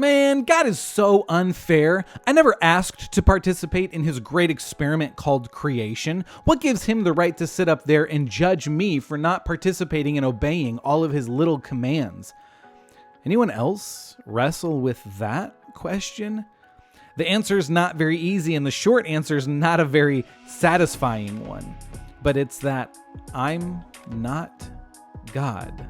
Man, God is so unfair. I never asked to participate in his great experiment called creation. What gives him the right to sit up there and judge me for not participating and obeying all of his little commands? Anyone else wrestle with that question? The answer is not very easy, and the short answer is not a very satisfying one. But it's that I'm not God.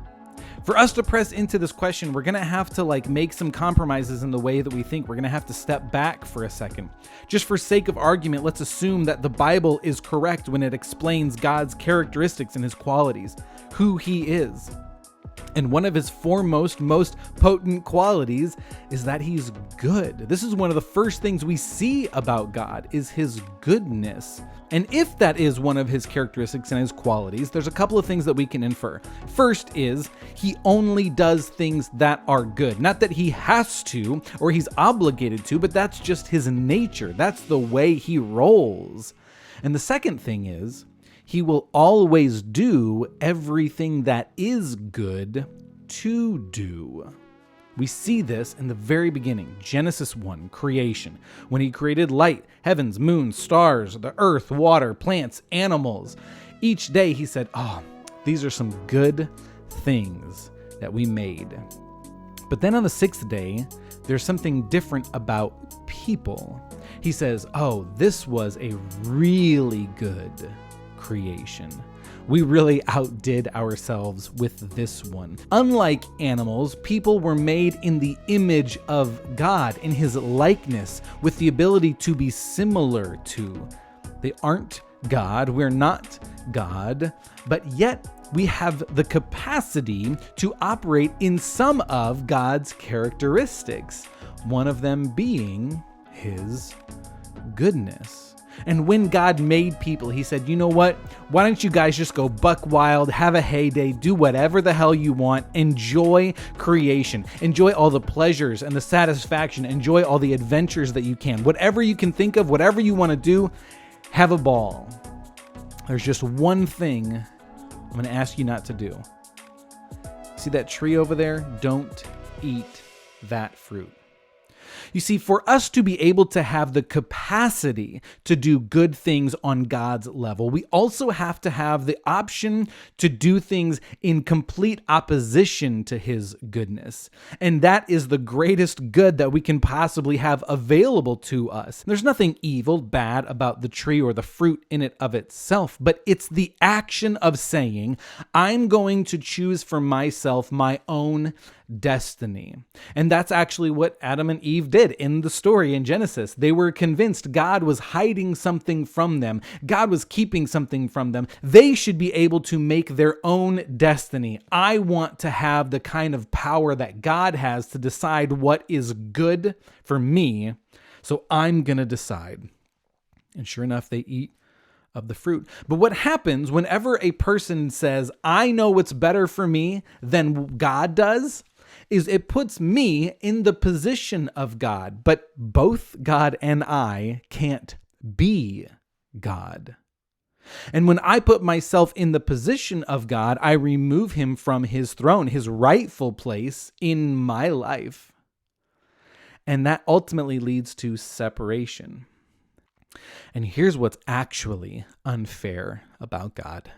For us to press into this question, we're going to have to make some compromises in the way that we think. We're going to have to step back for a second. Just for sake of argument, let's assume that the Bible is correct when it explains God's characteristics and his qualities, who he is. And one of his foremost, most potent qualities is that he's good. This is one of the first things we see about God is his goodness. And if that is one of his characteristics and his qualities, there's a couple of things that we can infer. First is he only does things that are good. Not that he has to or he's obligated to, but that's just his nature. That's the way he rolls. And the second thing is he will always do everything that is good to do. We see this in the very beginning, Genesis 1, creation, when he created light, heavens, moon, stars, the earth, water, plants, animals. Each day he said, these are some good things that we made. But then on the sixth day, there's something different about people. He says, this was a really good creation. We really outdid ourselves with this one. Unlike animals, people were made in the image of God, in his likeness, with the ability to be similar to. They aren't God, we're not God, but yet we have the capacity to operate in some of God's characteristics, one of them being his goodness. And when God made people, he said, you know what? Why don't you guys just go buck wild, have a heyday, do whatever the hell you want, enjoy creation, enjoy all the pleasures and the satisfaction, enjoy all the adventures that you can. Whatever you can think of, whatever you want to do, have a ball. There's just one thing I'm going to ask you not to do. See that tree over there? Don't eat that fruit. You see, for us to be able to have the capacity to do good things on God's level, we also have to have the option to do things in complete opposition to his goodness. And that is the greatest good that we can possibly have available to us. There's nothing evil, bad about the tree or the fruit in it of itself, but it's the action of saying, I'm going to choose for myself my own destiny. And that's actually what Adam and Eve did in the story in Genesis. They were convinced God was hiding something from them. God was keeping something from them. They should be able to make their own destiny. I want to have the kind of power that God has to decide what is good for me. So I'm going to decide. And sure enough, they eat of the fruit. But what happens whenever a person says, I know what's better for me than God does, is it puts me in the position of God, but both God and I can't be God. And when I put myself in the position of God, I remove him from his throne, his rightful place in my life. And that ultimately leads to separation. And here's what's actually unfair about God,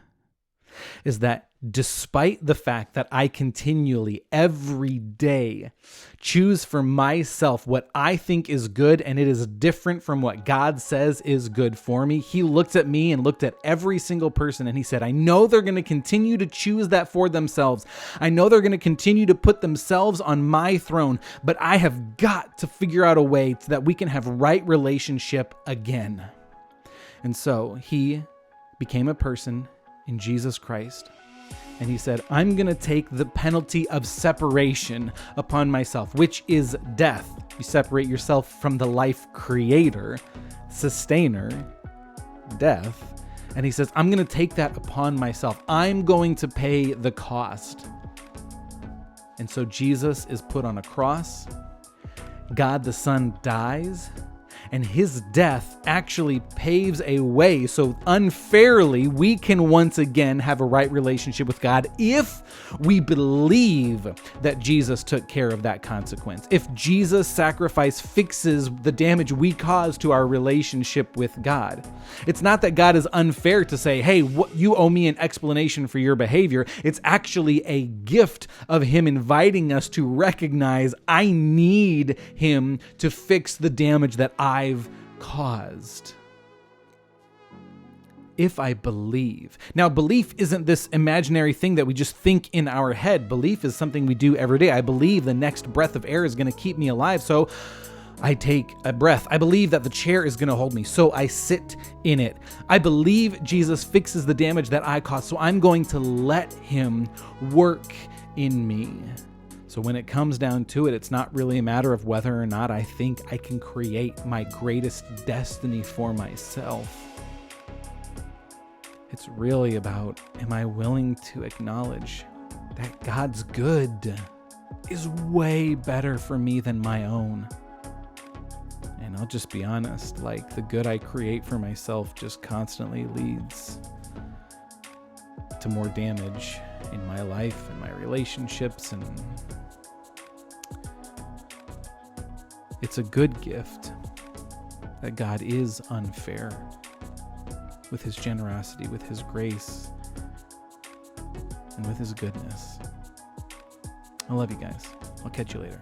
is that despite the fact that I continually, every day, choose for myself what I think is good, and it is different from what God says is good for me, he looked at me and looked at every single person and he said, I know they're going to continue to choose that for themselves. I know they're going to continue to put themselves on my throne, but I have got to figure out a way so that we can have right relationship again. And so he became a person in Jesus Christ. And he said, I'm going to take the penalty of separation upon myself, which is death. You separate yourself from the life creator, sustainer, death. And he says, I'm going to take that upon myself. I'm going to pay the cost. And so Jesus is put on a cross. God the Son dies. And his death actually paves a way so unfairly we can once again have a right relationship with God if we believe that Jesus took care of that consequence. If Jesus' sacrifice fixes the damage we cause to our relationship with God. It's not that God is unfair to say, hey, you owe me an explanation for your behavior. It's actually a gift of him inviting us to recognize I need him to fix the damage that I've caused. If I believe. Now, belief isn't this imaginary thing that we just think in our head. Belief is something we do every day. I believe the next breath of air is going to keep me alive, so I take a breath. I believe that the chair is going to hold me, so I sit in it. I believe Jesus fixes the damage that I caused, so I'm going to let him work in me. So when it comes down to it, it's not really a matter of whether or not I think I can create my greatest destiny for myself. It's really about, am I willing to acknowledge that God's good is way better for me than my own? And I'll just be honest, like the good I create for myself just constantly leads to more damage in my life and my relationships, and it's a good gift that God is unfair with his generosity, with his grace, and with his goodness. I love you guys. I'll catch you later.